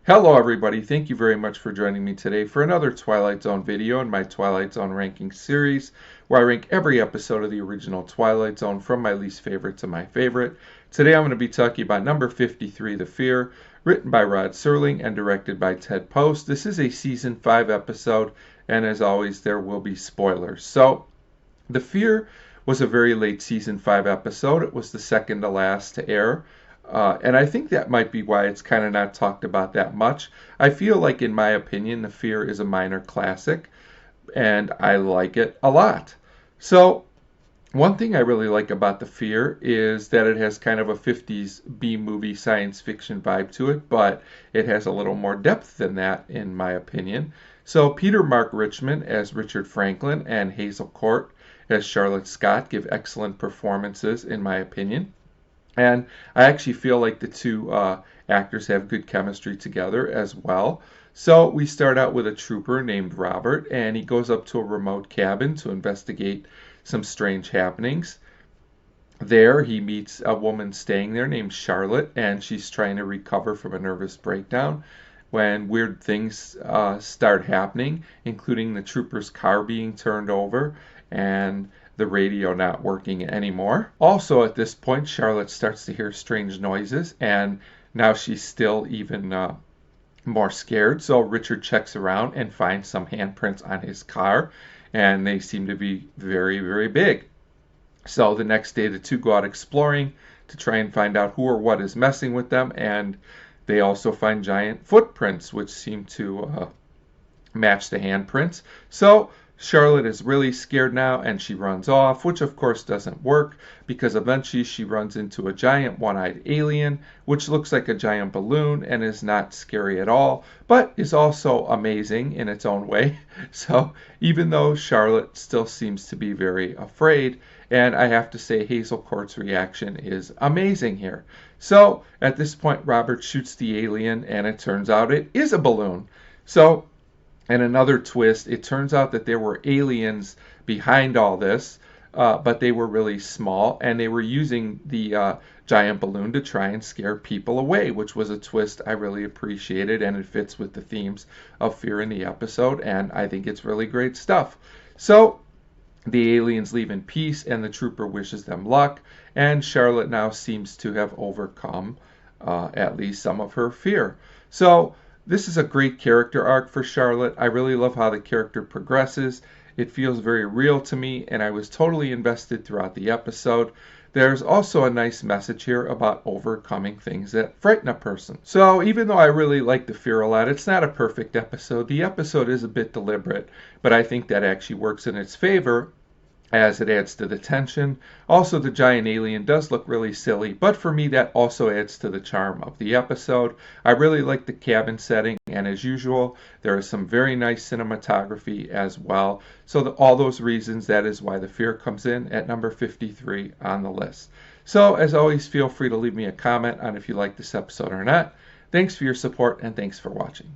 Hello everybody, thank you very much for joining me today for another Twilight Zone video in my Twilight Zone ranking series, where I rank every episode of the original Twilight Zone from my least favorite to my favorite. Today I'm going to be talking about number 53, The Fear, written by Rod Serling and directed by Ted Post. This is a season 5 episode, and as always there will be spoilers. So, The Fear was a very late season 5 episode. It was the second to last to air. And I think that might be why it's kind of not talked about that much. I feel like, in my opinion, The Fear is a minor classic, and I like it a lot. So, one thing I really like about The Fear is that it has kind of a 50s B-movie science fiction vibe to it, but it has a little more depth than that, in my opinion. So, Peter Mark Richmond as Richard Franklin and Hazel Court as Charlotte Scott give excellent performances, in my opinion. And I actually feel like the two actors have good chemistry together as well. So we start out with a trooper named Robert, and he goes up to a remote cabin to investigate some strange happenings. There, he meets a woman staying there named Charlotte, and she's trying to recover from a nervous breakdown when weird things start happening, including the trooper's car being turned over and the radio not working anymore. Also, at this point, Charlotte starts to hear strange noises, and now she's still even more scared. So Richard checks around and finds some handprints on his car, and they seem to be very, very big. So the next day, the two go out exploring to try and find out who or what is messing with them, and they also find giant footprints, which seem to match the handprints. So Charlotte is really scared now, and she runs off, which of course doesn't work, because eventually she runs into a giant one-eyed alien, which looks like a giant balloon and is not scary at all, but is also amazing in its own way. So even though Charlotte still seems to be very afraid, and I have to say Hazel Court's reaction is amazing here. So at this point, Robert shoots the alien, and it turns out it is a balloon. So, and another twist, it turns out that there were aliens behind all this, but they were really small, and they were using the giant balloon to try and scare people away, which was a twist I really appreciated, and it fits with the themes of fear in the episode, and I think it's really great stuff. So the aliens leave in peace, and the trooper wishes them luck, and Charlotte now seems to have overcome at least some of her fear. So this is a great character arc for Charlotte. I really love how the character progresses. It feels very real to me, and I was totally invested throughout the episode. There's also a nice message here about overcoming things that frighten a person. So even though I really like The Fear a lot, it's not a perfect episode. The episode is a bit deliberate, but I think that actually works in its favor, as it adds to the tension. Also, the giant alien does look really silly, but for me that also adds to the charm of the episode. I really like the cabin setting, and as usual, there is some very nice cinematography as well. So all those reasons, that is why The Fear comes in at number 53 on the list. So as always, feel free to leave me a comment on if you like this episode or not. Thanks for your support, and thanks for watching.